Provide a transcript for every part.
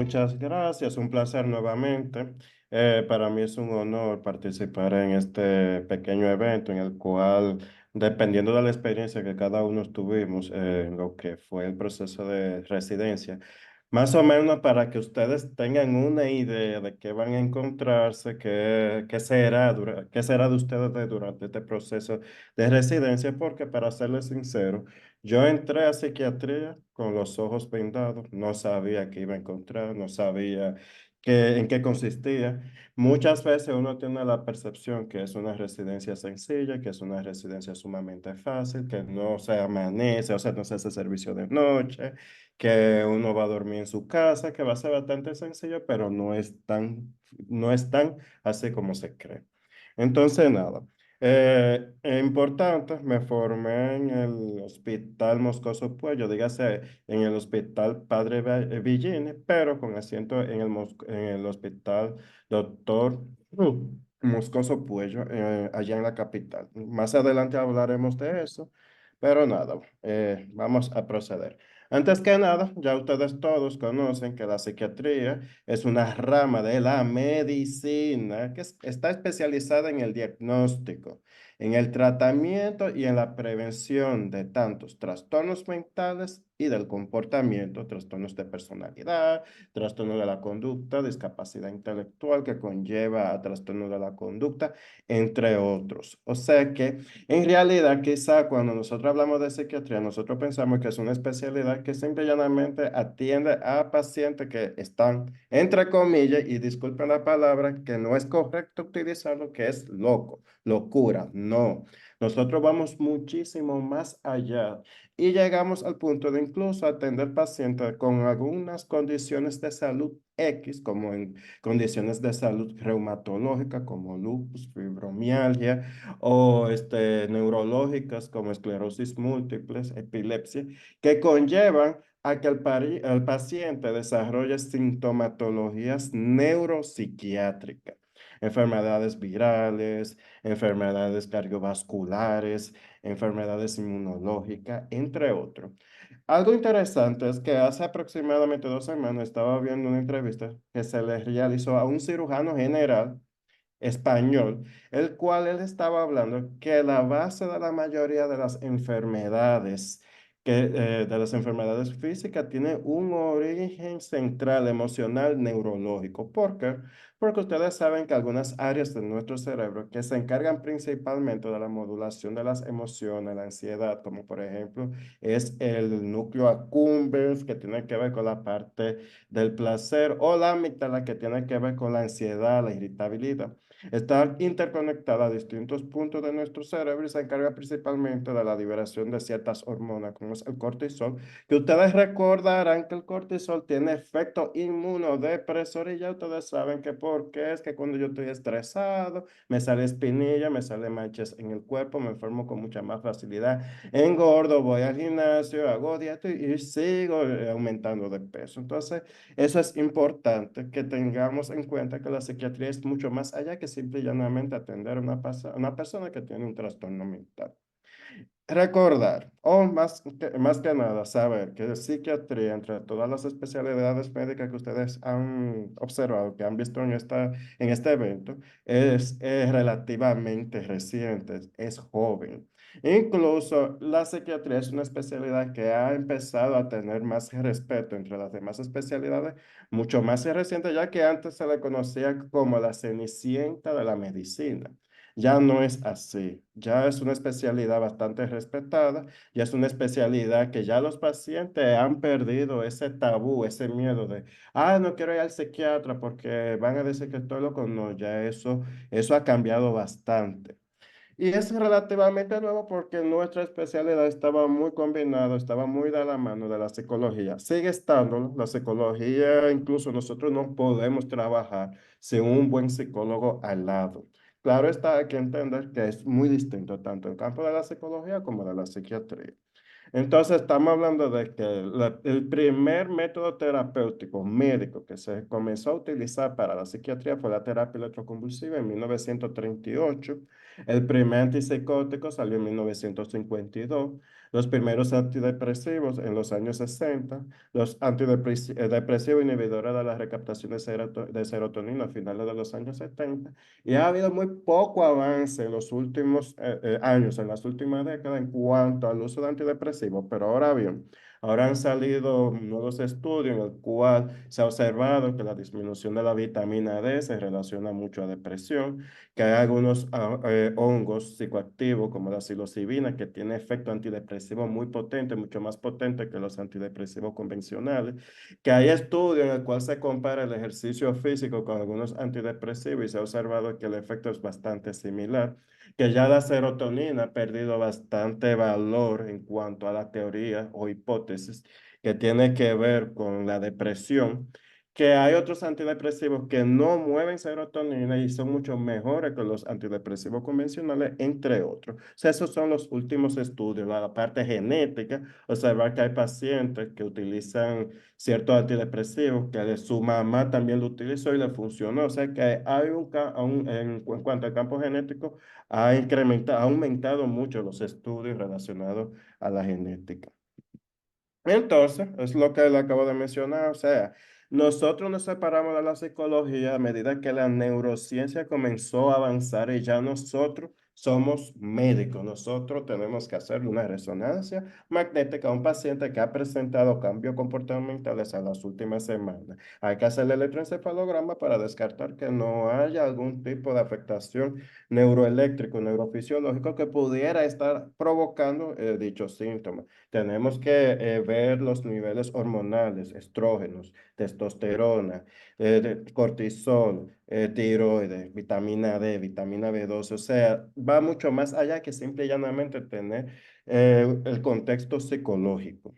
muchas gracias. Un placer nuevamente. Para mí es un honor participar en este pequeño evento en el cual, dependiendo de la experiencia que cada uno tuvimos en lo que fue el proceso de residencia, más o menos para que ustedes tengan una idea de qué van a encontrarse, qué será de ustedes durante este proceso de residencia, porque para serles sincero, yo entré a psiquiatría con los ojos vendados, no sabía qué iba a encontrar, no sabía en qué consistía. Muchas veces uno tiene la percepción que es una residencia sencilla, que es una residencia sumamente fácil, que no se amanece, o sea, no se hace servicio de noche, que uno va a dormir en su casa, que va a ser bastante sencillo, pero no es tan así como se cree. Entonces, nada. Importante, me formé en el Hospital Moscoso Puello, dígase en el Hospital Padre Villini, pero con asiento en el Hospital Doctor Moscoso Puello, allá en la capital. Más adelante hablaremos de eso, pero nada, vamos a proceder. Antes que nada, ya ustedes todos conocen que la psiquiatría es una rama de la medicina que está especializada en el diagnóstico, en el tratamiento y en la prevención de tantos trastornos mentales y del comportamiento, trastornos de personalidad, trastornos de la conducta, discapacidad intelectual que conlleva a trastornos de la conducta, entre otros. O sea que en realidad quizá cuando nosotros hablamos de psiquiatría, nosotros pensamos que es una especialidad que simple y llanamente atiende a pacientes que están, entre comillas, y disculpen la palabra, que no es correcto utilizarlo, que es loco, locura. No, nosotros vamos muchísimo más allá y llegamos al punto de incluso atender pacientes con algunas condiciones de salud X, como en condiciones de salud reumatológica, como lupus, fibromialgia, o neurológicas como esclerosis múltiples, epilepsia, que conllevan a que el paciente desarrolle sintomatologías neuropsiquiátricas, enfermedades virales, enfermedades cardiovasculares, enfermedades inmunológicas, entre otros. Algo interesante es que hace aproximadamente 2 semanas estaba viendo una entrevista que se le realizó a un cirujano general español, el cual él estaba hablando que la base de la mayoría de las enfermedades físicas, tiene un origen central emocional neurológico. ¿Por qué? Porque ustedes saben que algunas áreas de nuestro cerebro que se encargan principalmente de la modulación de las emociones, la ansiedad, como por ejemplo es el núcleo accumbens, que tiene que ver con la parte del placer, o la amígdala, que tiene que ver con la ansiedad, la irritabilidad. Está interconectada a distintos puntos de nuestro cerebro y se encarga principalmente de la liberación de ciertas hormonas, como es el cortisol, que ustedes recordarán que el cortisol tiene efecto inmunodepresor y ya ustedes saben que por qué es que cuando yo estoy estresado, me sale espinilla, me sale manchas en el cuerpo, me enfermo con mucha más facilidad, engordo, voy al gimnasio, hago dieta y sigo aumentando de peso. Entonces, eso es importante que tengamos en cuenta, que la psiquiatría es mucho más allá que simple y llanamente atender a una persona que tiene un trastorno mental. Recordar, o más que nada, saber que la psiquiatría, entre todas las especialidades médicas que ustedes han observado, que han visto en este evento, es relativamente reciente, es joven. Incluso la psiquiatría es una especialidad que ha empezado a tener más respeto entre las demás especialidades, mucho más reciente, ya que antes se le conocía como la cenicienta de la medicina. Ya no es así, ya es una especialidad bastante respetada, ya es una especialidad que ya los pacientes han perdido ese tabú, ese miedo de, no quiero ir al psiquiatra porque van a decir que estoy loco. No, ya eso ha cambiado bastante. Y es relativamente nuevo porque nuestra especialidad estaba muy combinada, estaba muy de la mano de la psicología. Sigue estando la psicología, incluso nosotros no podemos trabajar sin un buen psicólogo al lado. Claro está, hay que entender que es muy distinto tanto el campo de la psicología como de la psiquiatría. Entonces, estamos hablando de que el primer método terapéutico médico que se comenzó a utilizar para la psiquiatría fue la terapia electroconvulsiva en 1938. El primer antipsicótico salió en 1952. Los primeros antidepresivos en los años 60. Los antidepresivos inhibidores de la recaptación de serotonina a finales de los años 70. Y ha habido muy poco avance en los últimos años, en las últimas décadas, en cuanto al uso de antidepresivos. Pero ahora bien, ahora han salido nuevos estudios en el cual se ha observado que la disminución de la vitamina D se relaciona mucho a depresión, que hay algunos hongos psicoactivos como la psilocibina que tiene efecto antidepresivo muy potente, mucho más potente que los antidepresivos convencionales, que hay estudios en el cual se compara el ejercicio físico con algunos antidepresivos y se ha observado que el efecto es bastante similar, que ya la serotonina ha perdido bastante valor en cuanto a la teoría o hipótesis que tiene que ver con la depresión, que hay otros antidepresivos que no mueven serotonina y son mucho mejores que los antidepresivos convencionales, entre otros. O sea, esos son los últimos estudios, la parte genética, observar que hay pacientes que utilizan ciertos antidepresivos, que su mamá también lo utilizó y le funcionó. O sea, que hay en cuanto al campo genético, ha aumentado mucho los estudios relacionados a la genética. Entonces, es lo que le acabo de mencionar, o sea, nosotros nos separamos de la psicología a medida que la neurociencia comenzó a avanzar y ya nosotros somos médicos, nosotros tenemos que hacer una resonancia magnética a un paciente que ha presentado cambios comportamentales en las últimas semanas. Hay que hacer el electroencefalograma para descartar que no haya algún tipo de afectación neuroeléctrico, neurofisiológico que pudiera estar provocando dichos síntomas. Tenemos que ver los niveles hormonales, estrógenos, testosterona, cortisol, tiroides, vitamina D, vitamina B12. O sea, va mucho más allá que simple y llanamente tener el contexto psicológico.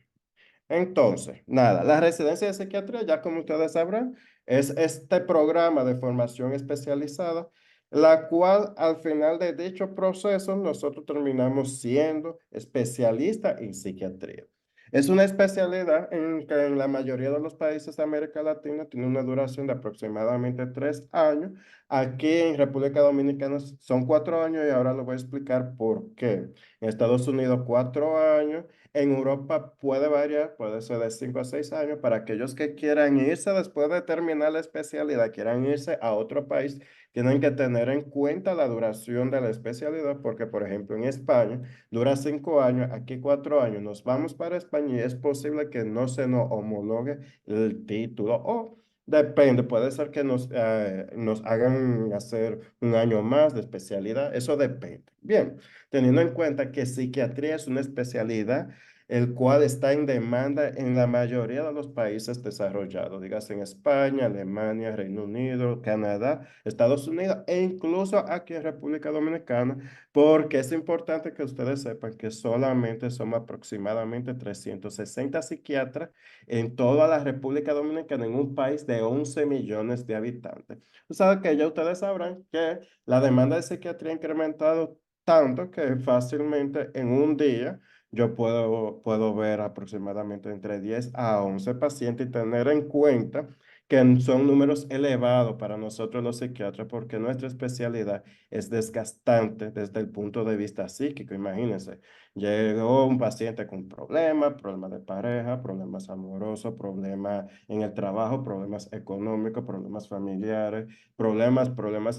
Entonces, nada, la residencia de psiquiatría, ya como ustedes sabrán, es este programa de formación especializada, la cual al final de dicho proceso nosotros terminamos siendo especialistas en psiquiatría. Es una especialidad en que en la mayoría de los países de América Latina tiene una duración de aproximadamente 3 años. Aquí en República Dominicana son 4 años y ahora les voy a explicar por qué. En Estados Unidos 4 años. En Europa puede variar, puede ser de 5 a 6 años para aquellos que quieran irse después de terminar la especialidad, quieran irse a otro país, tienen que tener en cuenta la duración de la especialidad, porque por ejemplo en España dura 5 años, aquí 4 años, nos vamos para España y es posible que no se nos homologue el título o depende, puede ser que nos hagan hacer un año más de especialidad, eso depende. Bien, teniendo en cuenta que psiquiatría es una especialidad el cual está en demanda en la mayoría de los países desarrollados, dígase en España, Alemania, Reino Unido, Canadá, Estados Unidos e incluso aquí en República Dominicana, porque es importante que ustedes sepan que solamente somos aproximadamente 360 psiquiatras en toda la República Dominicana, en un país de 11 millones de habitantes. O sea que ya ustedes sabrán que la demanda de psiquiatría ha incrementado tanto que fácilmente en un día yo puedo ver aproximadamente entre 10 a 11 pacientes y tener en cuenta que son números elevados para nosotros los psiquiatras porque nuestra especialidad es desgastante desde el punto de vista psíquico. Imagínense, llegó un paciente con problemas de pareja, problemas amorosos, problemas en el trabajo, problemas económicos, problemas familiares, problemas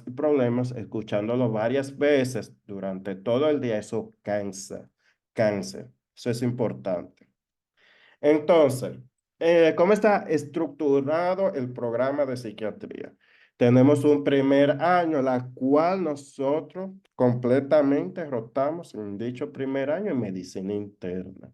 y problemas, escuchándolo varias veces durante todo el día, eso cansa cáncer. Eso es importante. Entonces, ¿cómo está estructurado el programa de psiquiatría? Tenemos un primer año, la cual nosotros completamente rotamos en dicho primer año en medicina interna.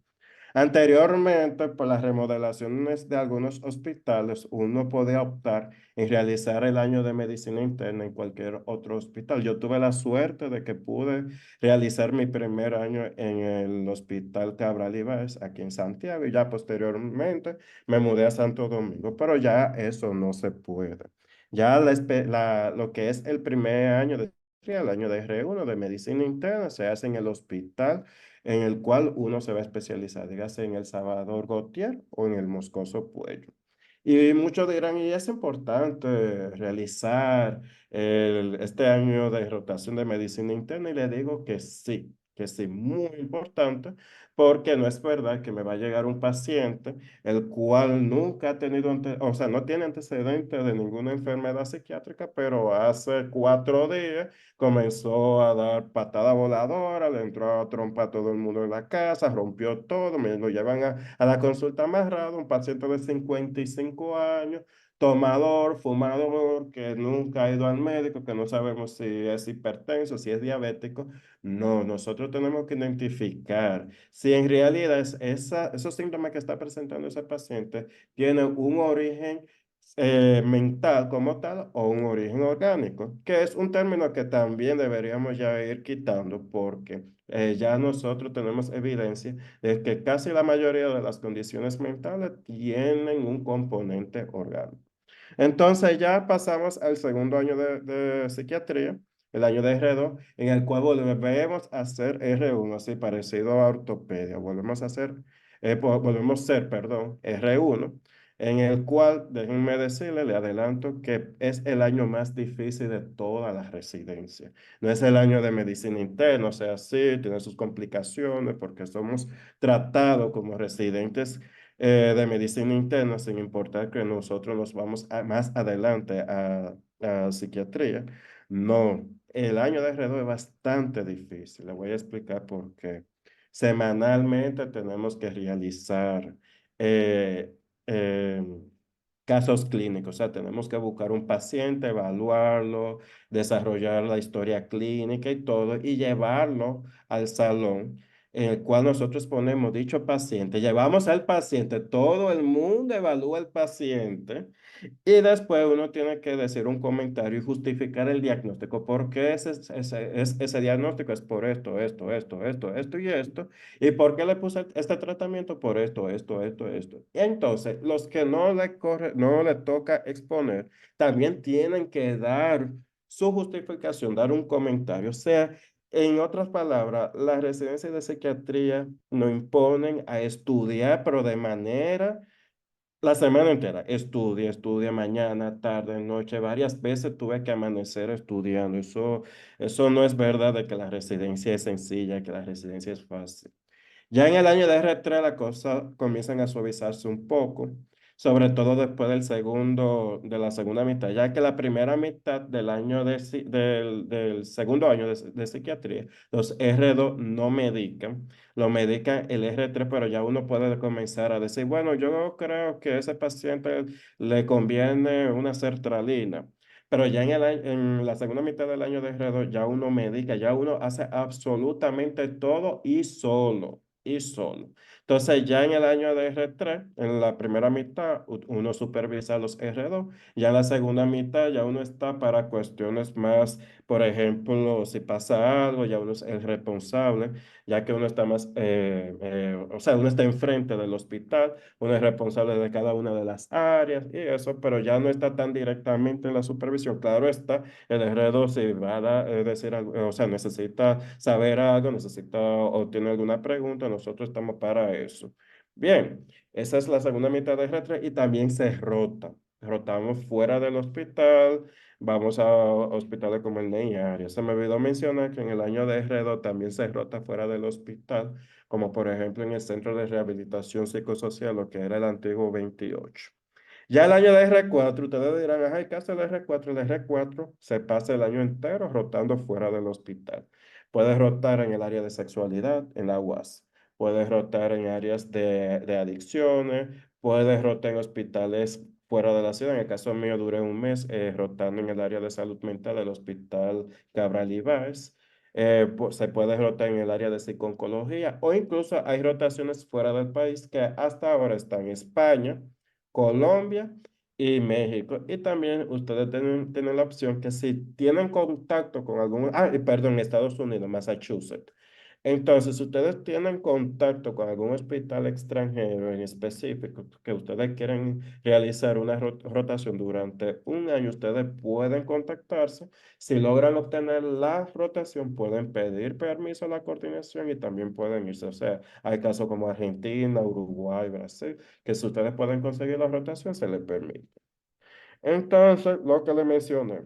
Anteriormente, por las remodelaciones de algunos hospitales, uno podía optar en realizar el año de medicina interna en cualquier otro hospital. Yo tuve la suerte de que pude realizar mi primer año en el Hospital Cabral Ibáez, aquí en Santiago, y ya posteriormente me mudé a Santo Domingo, pero ya eso no se puede. Ya lo que es el primer año el año de R1 de medicina interna se hace en el hospital en el cual uno se va a especializar, dígase en el Salvador Gautier o en el Moscoso Puello. Y muchos dirán, y es importante realizar este año de rotación de medicina interna, y le digo que sí, muy importante, porque no es verdad que me va a llegar un paciente el cual nunca ha tenido, o sea, no tiene antecedentes de ninguna enfermedad psiquiátrica, pero hace 4 días comenzó a dar patada voladora, le entró a trompa a todo el mundo en la casa, rompió todo, me lo llevan a la consulta más rara, un paciente de 55 años, tomador, fumador, que nunca ha ido al médico, que no sabemos si es hipertenso, si es diabético. No, nosotros tenemos que identificar si en realidad esos síntomas que está presentando ese paciente tienen un origen mental como tal o un origen orgánico, que es un término que también deberíamos ya ir quitando porque ya nosotros tenemos evidencia de que casi la mayoría de las condiciones mentales tienen un componente orgánico. Entonces ya pasamos al segundo año de psiquiatría, el año de R2, en el cual volvemos a hacer R1, así parecido a ortopedia. Volvemos a hacer, volvemos a ser, perdón, R1, en el cual, déjenme decirle, le adelanto que es el año más difícil de toda la residencia. No es el año de medicina interna, o sea, sí, tiene sus complicaciones porque somos tratados como residentes de medicina interna, sin importar que nosotros nos vamos más adelante a psiquiatría. No, el año de alrededor es bastante difícil. Le voy a explicar por qué. Semanalmente tenemos que realizar eh, eh, casos clínicos, o sea, tenemos que buscar un paciente, evaluarlo, desarrollar la historia clínica y todo, y llevarlo al salón en el cual nosotros ponemos dicho paciente, llevamos al paciente, todo el mundo evalúa al paciente y después uno tiene que decir un comentario y justificar el diagnóstico. ¿Por qué ese diagnóstico es por esto y esto? ¿Y por qué le puse este tratamiento? Por esto. Y entonces, los que no le toca exponer, también tienen que dar su justificación, dar un comentario. O sea, en otras palabras, las residencias de psiquiatría nos imponen a estudiar, pero de manera la semana entera. Estudia mañana, tarde, noche. Varias veces tuve que amanecer estudiando. Eso no es verdad de que la residencia es sencilla, que la residencia es fácil. Ya en el año de R3 las cosas comienzan a suavizarse un poco, sobre todo después de la segunda mitad, ya que la primera mitad del año del segundo año de psiquiatría, los R2 no medican, lo medica el R3, pero ya uno puede comenzar a decir, bueno, yo creo que a ese paciente le conviene una sertralina. Pero ya en la segunda mitad del año de R2 ya uno medica, ya uno hace absolutamente todo y solo y solo. Entonces, ya en el año de R3, en la primera mitad, uno supervisa los R2, ya en la segunda mitad, ya uno está para cuestiones más, por ejemplo, si pasa algo, ya uno es el responsable, ya que uno está más, o sea, uno está enfrente del hospital, uno es responsable de cada una de las áreas y eso, pero ya no está tan directamente en la supervisión. Claro está, el R2 si va a decir algo, o sea, necesita saber algo, necesita o tiene alguna pregunta, nosotros estamos para eso. Bien, esa es la segunda mitad de R3 y también se rota. Rotamos fuera del hospital, vamos a hospitales como el NEIARIA. Se me olvidó mencionar que en el año de R2 también se rota fuera del hospital, como por ejemplo en el Centro de Rehabilitación Psicosocial, lo que era el antiguo 28. Ya el año de R4, ustedes dirán, ajá, ¿qué hace el R4? El R4 se pasa el año entero rotando fuera del hospital. Puede rotar en el área de sexualidad, en la UAS. Puede rotar en áreas de adicciones. Puede rotar en hospitales fuera de la ciudad. En el caso mío, duré un mes rotando en el área de salud mental del Hospital Cabral Ibáez. Se puede rotar en el área de psiconcología o incluso hay rotaciones fuera del país que hasta ahora están en España, Colombia y México. Y también ustedes tienen la opción que si tienen contacto con algún, y perdón, Estados Unidos, Massachusetts. Entonces, si ustedes tienen contacto con algún hospital extranjero en específico que ustedes quieren realizar una rotación durante un año, ustedes pueden contactarse. Si logran obtener la rotación, pueden pedir permiso a la coordinación y también pueden irse. O sea, hay casos como Argentina, Uruguay, Brasil, que si ustedes pueden conseguir la rotación, se les permite. Entonces, lo que le mencioné.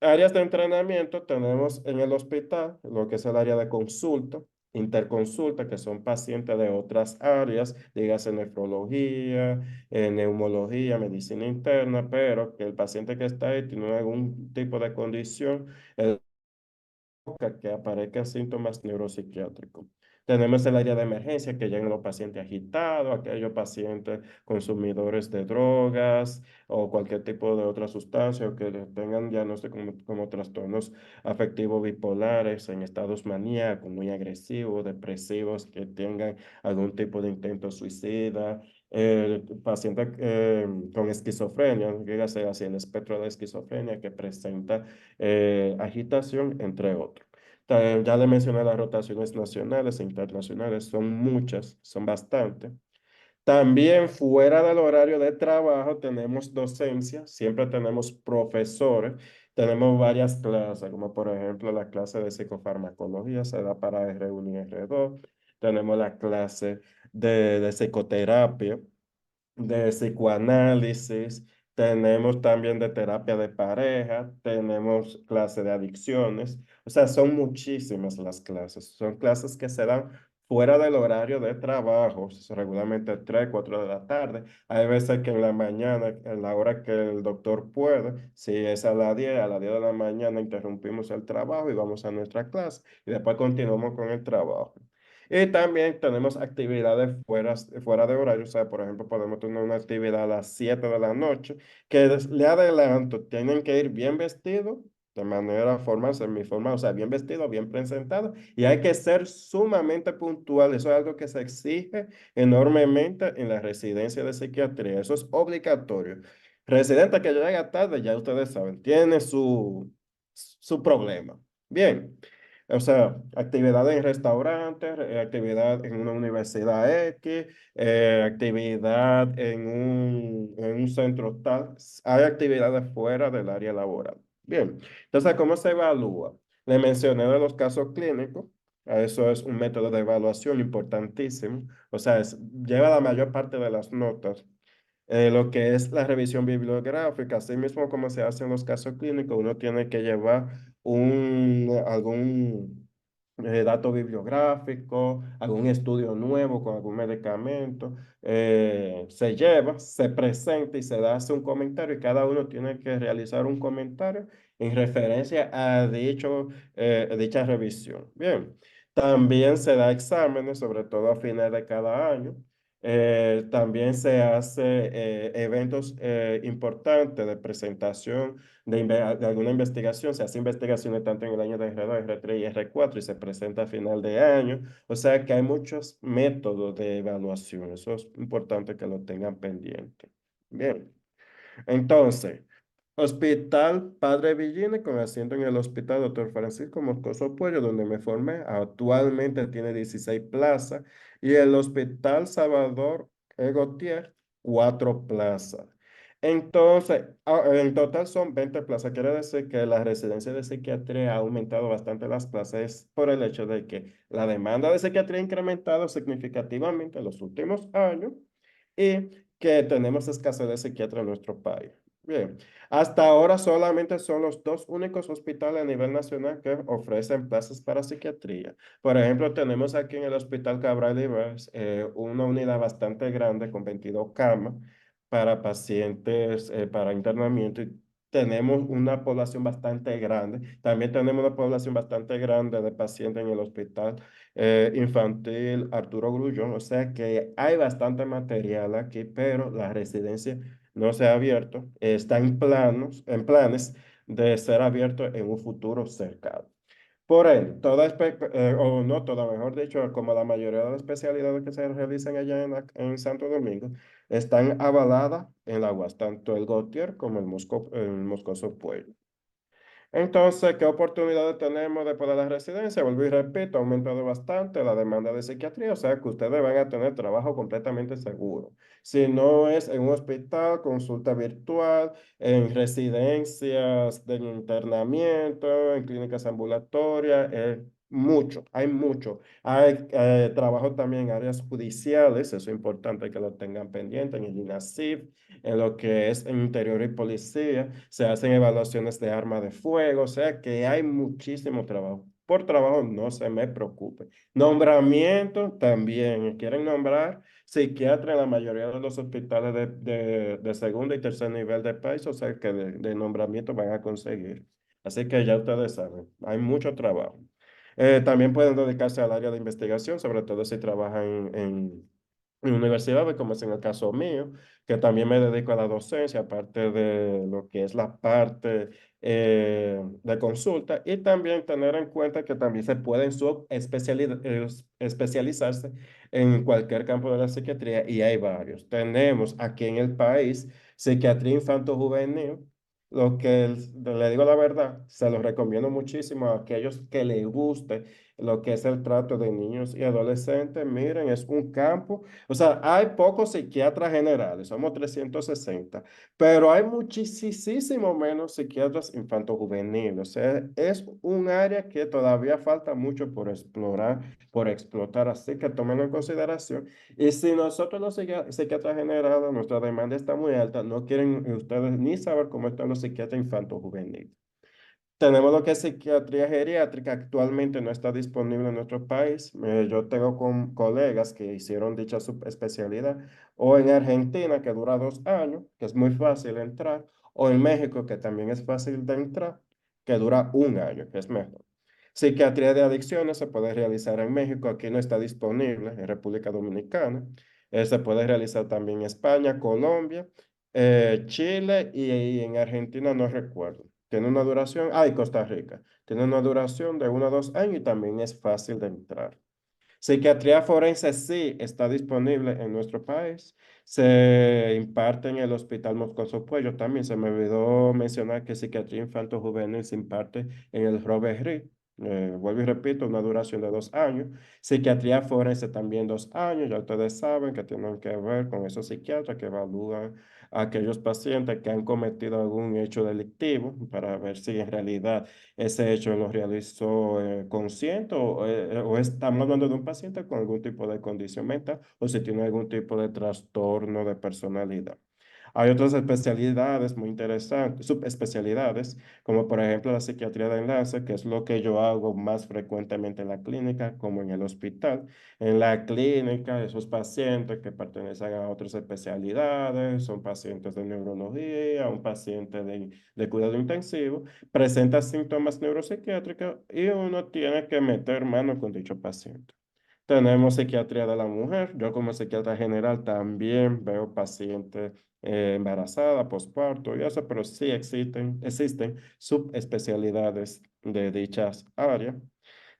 Áreas de entrenamiento tenemos en el hospital, lo que es el área de consulta, interconsulta, que son pacientes de otras áreas, dígase nefrología, neumología, medicina interna, pero que el paciente que está ahí tiene algún tipo de condición, que aparezcan síntomas neuropsiquiátricos. Tenemos el área de emergencia, que llegan los pacientes agitados, aquellos pacientes consumidores de drogas o cualquier tipo de otra sustancia o que tengan diagnóstico como trastornos afectivos bipolares en estados maníacos, muy agresivos, depresivos, que tengan algún tipo de intento suicida. Pacientes con esquizofrenia, dígase hacia el espectro de esquizofrenia que presenta agitación, entre otros. Ya le mencioné las rotaciones nacionales e internacionales, son muchas, son bastantes. También fuera del horario de trabajo tenemos docencia, siempre tenemos profesores, tenemos varias clases, como por ejemplo la clase de psicofarmacología se da para R1 y R2, tenemos la clase de psicoterapia, de psicoanálisis, tenemos también de terapia de pareja, tenemos clase de adicciones, o sea, son muchísimas las clases, son clases que se dan fuera del horario de trabajo, regularmente 3, 4 de la tarde, hay veces que en la mañana, en la hora que el doctor puede, si es a las 10 de la mañana interrumpimos el trabajo y vamos a nuestra clase y después continuamos con el trabajo. Y también tenemos actividades fuera de horario. O sea, por ejemplo, podemos tener una actividad a las 7 de la noche, que le adelanto, tienen que ir bien vestidos, de manera formal, semiformal, o sea, bien vestido, bien presentado, y hay que ser sumamente puntual. Eso es algo que se exige enormemente en la residencia de psiquiatría. Eso es obligatorio. Residente que llega tarde, ya ustedes saben, tiene su problema. Bien. O sea, actividad en restaurantes, actividad en una universidad X, actividad en un centro tal. Hay actividades fuera del área laboral. Bien, entonces, ¿cómo se evalúa? Le mencioné de los casos clínicos. Eso es un método de evaluación importantísimo. O sea, lleva la mayor parte de las notas. Lo que es la revisión bibliográfica, así mismo como se hace en los casos clínicos, uno tiene que llevar algún dato bibliográfico, algún estudio nuevo con algún medicamento, se lleva, se presenta y se da hace un comentario y cada uno tiene que realizar un comentario en referencia a dicha revisión. Bien, también se da exámenes, sobre todo a fines de cada año. También se hace eventos importantes de presentación de alguna investigación. Se hace investigaciones tanto en el año de R2, R3 y R4 y se presenta a final de año. O sea que hay muchos métodos de evaluación. Eso es importante que lo tengan pendiente. Bien. Entonces, Hospital Padre Villini, con asiento en el Hospital Doctor Francisco Moscoso Puello, donde me formé, actualmente tiene 16 plazas, y el Hospital Salvador Gautier, 4 plazas. Entonces, en total son 20 plazas. Quiere decir que la residencia de psiquiatría ha aumentado bastante las plazas es por el hecho de que la demanda de psiquiatría ha incrementado significativamente en los últimos años y que tenemos escasez de psiquiatras en nuestro país. Bien, hasta ahora solamente son los dos únicos hospitales a nivel nacional que ofrecen plazas para psiquiatría. Por ejemplo, tenemos aquí en el Hospital Cabral Ibáez una unidad bastante grande con 22 camas para pacientes para internamiento y tenemos una población bastante grande. También tenemos una población bastante grande de pacientes en el Hospital Infantil Arturo Grullón. O sea que hay bastante material aquí, pero la residencia no se ha abierto, está en planes de ser abierto en un futuro cercano. Por él, o no toda, mejor dicho, como la mayoría de las especialidades que se realizan allá en Santo Domingo, están avaladas en la UAS, tanto el Gautier como el Moscoso Puello. Entonces, ¿qué oportunidades tenemos después de la residencia? Vuelvo y repito, ha aumentado bastante la demanda de psiquiatría, o sea que ustedes van a tener trabajo completamente seguro. Si no es en un hospital, consulta virtual, en residencias de internamiento, en clínicas ambulatorias, mucho, hay mucho. Hay trabajo también en áreas judiciales, eso es importante que lo tengan pendiente, en el INASIF, en lo que es en interior y policía, se hacen evaluaciones de arma de fuego, o sea que hay muchísimo trabajo. Por trabajo no se me preocupe. Nombramiento también, quieren nombrar psiquiatra en la mayoría de los hospitales de segundo y tercer nivel de país, o sea que de nombramiento van a conseguir. Así que ya ustedes saben, hay mucho trabajo. También pueden dedicarse al área de investigación, sobre todo si trabajan en universidades, como es en el caso mío, que también me dedico a la docencia, aparte de lo que es la parte de consulta, y también tener en cuenta que también se pueden especializarse en cualquier campo de la psiquiatría, y hay varios. Tenemos aquí en el país psiquiatría infanto-juvenil. Le digo la verdad, se los recomiendo muchísimo a aquellos que les guste lo que es el trato de niños y adolescentes. Miren, es un campo, o sea, hay pocos psiquiatras generales, somos 360, pero hay muchísimo menos psiquiatras infanto-juveniles. O sea, es un área que todavía falta mucho por explorar, por explotar, así que tomenlo en consideración. Y si nosotros los psiquiatras generales, nuestra demanda está muy alta, no quieren ustedes ni saber cómo están los psiquiatras infanto-juveniles. Tenemos lo que es psiquiatría geriátrica, actualmente no está disponible en nuestro país. Yo tengo colegas que hicieron dicha subespecialidad, o en Argentina, que dura 2 años, que es muy fácil entrar, o en México, que también es fácil de entrar, que dura 1 año, que es mejor. Psiquiatría de adicciones se puede realizar en México, aquí no está disponible, en República Dominicana. Se puede realizar también en España, Colombia, Chile y en Argentina no recuerdo. Tiene una duración, y Costa Rica, tiene una duración de 1 a 2 años y también es fácil de entrar. Psiquiatría forense sí está disponible en nuestro país. Se imparte en el Hospital Moscoso Puello. También se me olvidó mencionar que psiquiatría infanto-juvenil se imparte en el Robert Reed. Vuelvo y repito, una duración de 2 años. Psiquiatría forense también 2 años. Ya ustedes saben que tienen que ver con esos psiquiatras que evalúan a aquellos pacientes que han cometido algún hecho delictivo para ver si en realidad ese hecho lo realizó consciente o estamos hablando de un paciente con algún tipo de condición mental o si tiene algún tipo de trastorno de personalidad. Hay otras especialidades muy interesantes, subespecialidades, como por ejemplo la psiquiatría de enlace, que es lo que yo hago más frecuentemente en la clínica como en el hospital. En la clínica, esos pacientes que pertenecen a otras especialidades, son pacientes de neurología, un paciente de cuidado intensivo, presenta síntomas neuropsiquiátricos y uno tiene que meter mano con dicho paciente. Tenemos psiquiatría de la mujer. Yo como psiquiatra general también veo pacientes embarazadas, posparto y eso, pero sí existen subespecialidades de dichas áreas.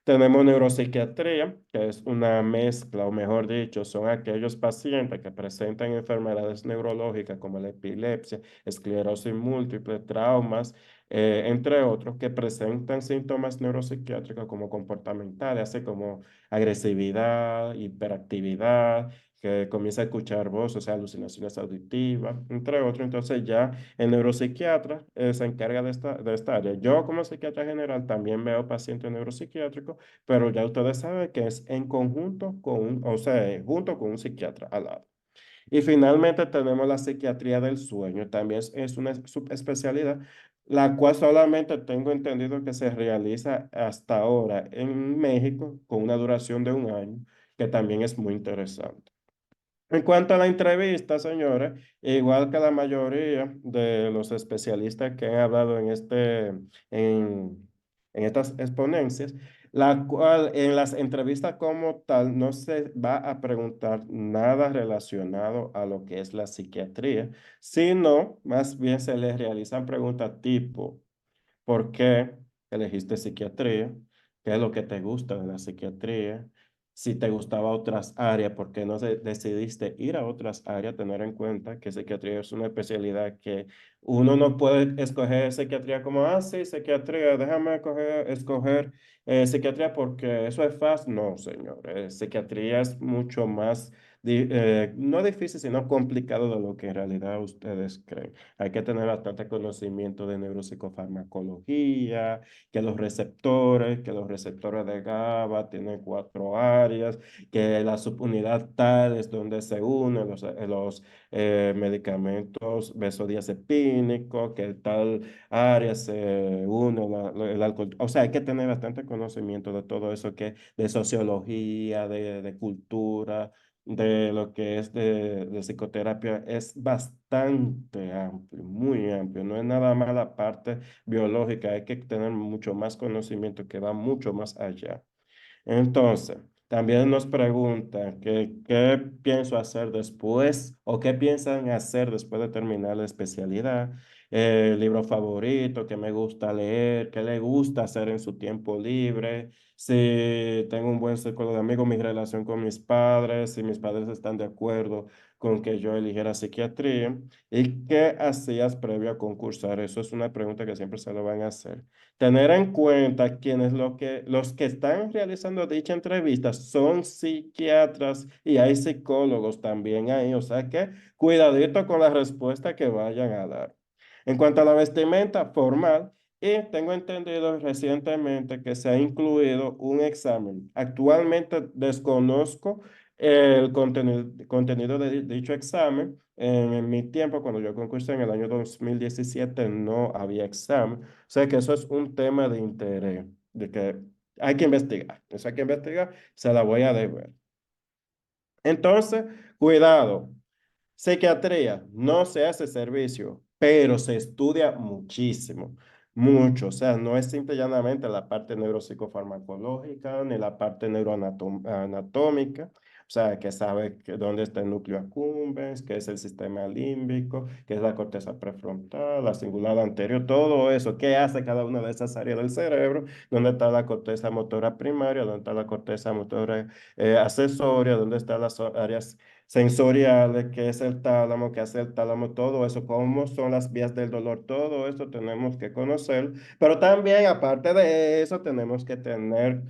Tenemos neuropsiquiatría, que es una mezcla, o mejor dicho, son aquellos pacientes que presentan enfermedades neurológicas como la epilepsia, esclerosis múltiple, traumas, entre otros, que presentan síntomas neuropsiquiátricos como comportamentales, así como agresividad, hiperactividad, que comienza a escuchar voces, o sea, alucinaciones auditivas, entre otros. Entonces ya el neuropsiquiatra se encarga de esta área. Yo como psiquiatra general también veo pacientes neuropsiquiátricos, pero ya ustedes saben que es en conjunto o sea, junto con un psiquiatra al lado. Y finalmente tenemos la psiquiatría del sueño, también es una subespecialidad, la cual solamente tengo entendido que se realiza hasta ahora en México con una duración de 1 año, que también es muy interesante. En cuanto a la entrevista, señores, igual que la mayoría de los especialistas que han hablado en estas exponencias, la cual en las entrevistas como tal no se va a preguntar nada relacionado a lo que es la psiquiatría, sino más bien se les realizan preguntas tipo, ¿por qué elegiste psiquiatría? ¿Qué es lo que te gusta de la psiquiatría? si te gustaba otras áreas, por qué no decidiste ir a otras áreas, tener en cuenta que psiquiatría es una especialidad que uno no puede escoger psiquiatría como, ah, sí, psiquiatría, déjame escoger psiquiatría porque eso es fácil. No, señor, psiquiatría es mucho más, no difícil, sino complicado de lo que en realidad ustedes creen. Hay que tener bastante conocimiento de neuropsicofarmacología, que los receptores de GABA tienen cuatro áreas, que la subunidad tal es donde se unen los medicamentos benzodiazepínicos, que tal área se une el alcohol. O sea, hay que tener bastante conocimiento de todo eso, que de sociología, de cultura, de lo que es de psicoterapia, es bastante amplio, muy amplio. No es nada más la parte biológica, hay que tener mucho más conocimiento que va mucho más allá. Entonces, también nos preguntan que qué pienso hacer después o qué piensan hacer después de terminar la especialidad, libro favorito, qué me gusta leer, qué le gusta hacer en su tiempo libre, si tengo un buen círculo de amigos, mi relación con mis padres, si mis padres están de acuerdo con que yo eligiera psiquiatría y qué hacías previo a concursar. Eso es una pregunta que siempre se lo van a hacer. Tener en cuenta quienes los que están realizando dicha entrevista son psiquiatras y hay psicólogos también ahí, o sea que cuidadito con la respuesta que vayan a dar. En cuanto a la vestimenta formal, y tengo entendido recientemente que se ha incluido un examen. Actualmente desconozco el contenido de dicho examen. En mi tiempo, cuando yo concursé en el año 2017, no había examen. Sé que eso es un tema de interés, de que hay que investigar. Eso hay que investigar, se la voy a deber. Entonces, cuidado. Psiquiatría, no se hace servicio, pero se estudia muchísimo, mucho. O sea, no es simple y llanamente la parte neuropsicofarmacológica ni la parte neuroanatómica. O sea, que sabe dónde está el núcleo accumbens, qué es el sistema límbico, qué es la corteza prefrontal, la cingulada anterior, todo eso, qué hace cada una de esas áreas del cerebro, dónde está la corteza motora primaria, dónde está la corteza motora accesoria, dónde están las áreas sensoriales, qué es el tálamo, qué hace el tálamo, todo eso, cómo son las vías del dolor, todo eso tenemos que conocer, pero también aparte de eso tenemos que tener,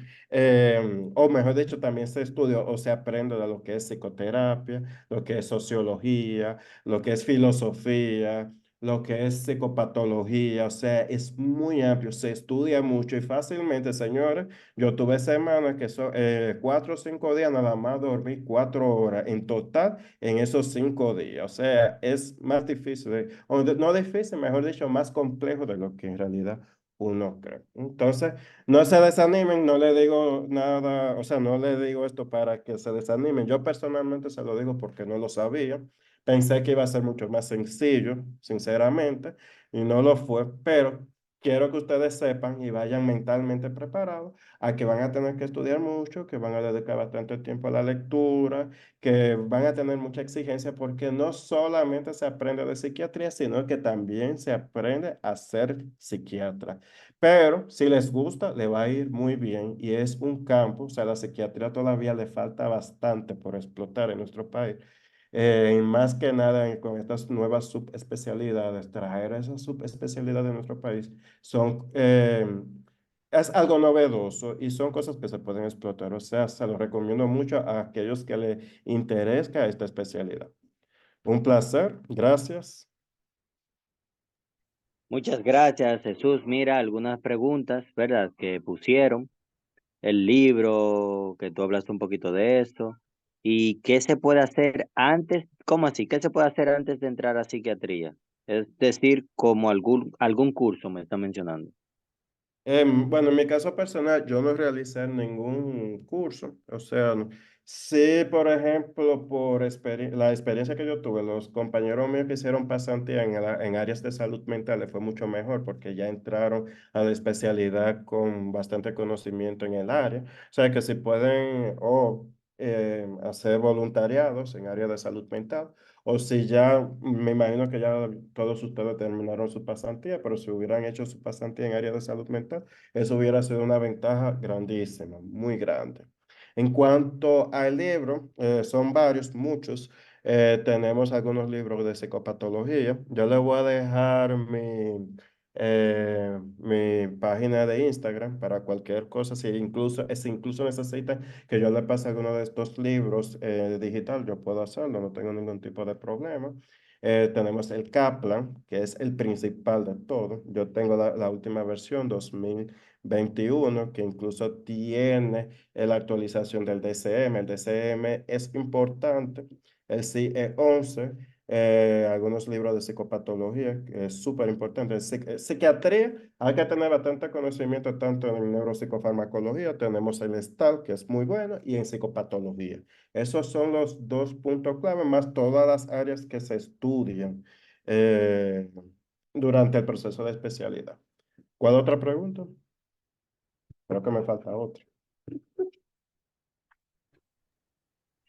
o mejor dicho, también se estudia o se aprende de lo que es psicoterapia, lo que es sociología, lo que es filosofía, lo que es psicopatología, o sea, es muy amplio, se estudia mucho y fácilmente, señores. Yo tuve semanas que son 4 o 5 días, nada más dormí 4 horas en total en esos 5 días. O sea, es más difícil, no difícil, mejor dicho, más complejo de lo que en realidad uno cree. Entonces, no se desanimen, no le digo nada, o sea, no le digo esto para que se desanimen. Yo personalmente se lo digo porque no lo sabía. Pensé que iba a ser mucho más sencillo, sinceramente, y no lo fue, pero quiero que ustedes sepan y vayan mentalmente preparados a que van a tener que estudiar mucho, que van a dedicar bastante tiempo a la lectura, que van a tener mucha exigencia porque no solamente se aprende de psiquiatría, sino que también se aprende a ser psiquiatra. Pero si les gusta, le va a ir muy bien y es un campo, o sea, la psiquiatría todavía le falta bastante por explotar en nuestro país. Y más que nada con estas nuevas subespecialidades, traer esas subespecialidades de nuestro país son, es algo novedoso y son cosas que se pueden explotar. O sea, se lo recomiendo mucho a aquellos que le interesa esta especialidad. Un placer, gracias. Muchas gracias, Jesús. Mira, algunas preguntas, ¿verdad? Que pusieron, el libro, que tú hablaste un poquito de eso, y qué se puede hacer antes, ¿cómo así? ¿Qué se puede hacer antes de entrar a psiquiatría? Es decir, como algún curso me está mencionando. Bueno, en mi caso personal, yo no realicé ningún curso. O sea, sí, por ejemplo, la experiencia que yo tuve, los compañeros míos que hicieron pasantía en áreas de salud mental les fue mucho mejor porque ya entraron a la especialidad con bastante conocimiento en el área. O sea, que si pueden o hacer voluntariados en área de salud mental. O si ya, me imagino que ya todos ustedes terminaron su pasantía, pero si hubieran hecho su pasantía en área de salud mental, eso hubiera sido una ventaja grandísima, muy grande. En cuanto al libro, son varios, muchos. Tenemos algunos libros de psicopatología. Yo le voy a dejar mi página de Instagram para cualquier cosa. Si incluso necesitan que yo le pase alguno de estos libros digital, yo puedo hacerlo, no tengo ningún tipo de problema. Tenemos el Kaplan, que es el principal de todo. Yo tengo la última versión, 2021, que incluso tiene la actualización del DCM. El DCM es importante. El CE11, algunos libros de psicopatología, que es súper importante. Psiquiatría, hay que tener bastante conocimiento tanto en neuropsicofarmacología, tenemos el STAL, que es muy bueno, y en psicopatología. Esos son los dos puntos clave, más todas las áreas que se estudian eh, durante el proceso de especialidad. ¿Cuál otra pregunta? Creo que me falta otra.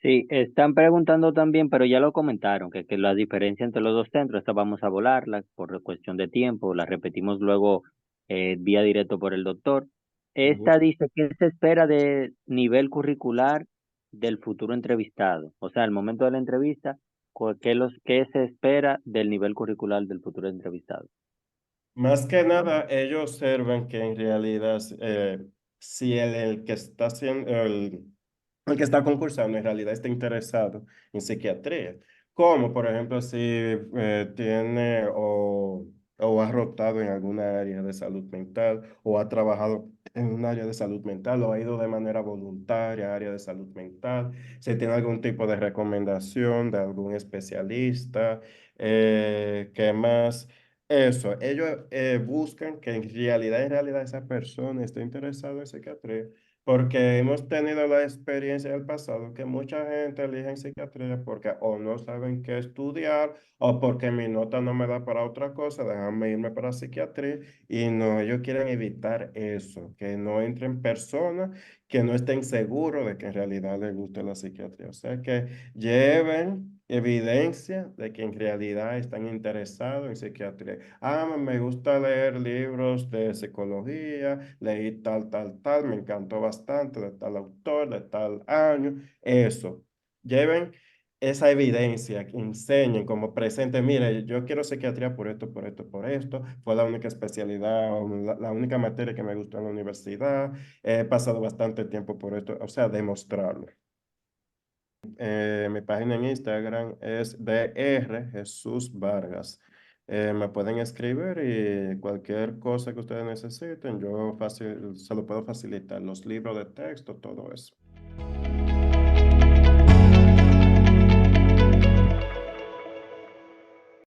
Sí, están preguntando también, pero ya lo comentaron, que la diferencia entre los dos centros, esta vamos a volarla por cuestión de tiempo, la repetimos luego vía directo por el doctor. Ujú. Esta dice, ¿qué se espera de nivel curricular del futuro entrevistado? O sea, al momento de la entrevista, ¿qué se espera del nivel curricular del futuro entrevistado? Más que nada, ellos observan que en realidad, si el que está haciendo, el que está concursando en realidad está interesado en psiquiatría, como por ejemplo si tiene o ha rotado en alguna área de salud mental o ha trabajado en un área de salud mental o ha ido de manera voluntaria a área de salud mental, si tiene algún tipo de recomendación de algún especialista, ¿qué más? Eso, ellos buscan que en realidad esa persona esté interesada en psiquiatría, porque hemos tenido la experiencia del pasado que mucha gente elige en psiquiatría porque o no saben qué estudiar o porque mi nota no me da para otra cosa, déjame irme para psiquiatría y no, ellos quieren evitar eso, que no entren personas que no estén seguros de que en realidad les guste la psiquiatría, o sea que lleven evidencia de que en realidad están interesados en psiquiatría. Ah, me gusta leer libros de psicología, leí tal, tal, tal, me encantó bastante de tal autor, de tal año. Eso. Lleven esa evidencia, que enseñen como presente, mire, yo quiero psiquiatría por esto, por esto, por esto. Fue la única especialidad o la única materia que me gustó en la universidad. He pasado bastante tiempo por esto, o sea, demostrarlo. Mi página en Instagram es DR Jesús Vargas. Me pueden escribir y cualquier cosa que ustedes necesiten, yo se lo puedo facilitar, los libros de texto, todo eso.